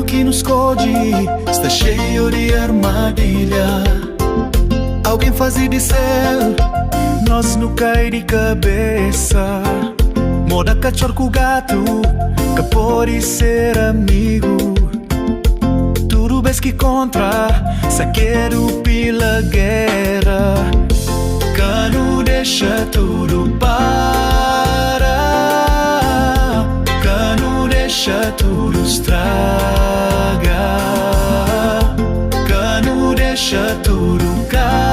caminho que nos esconde está cheio de armadilha. Alguém faz de ser, nós não cai de cabeça. Moda cachorro com gato, que pode ser amigo. Tudo bem que contra, só quero pela guerra. Cano deixa tudo para, cano deixa tudo estraga, cano deixa tudo cair.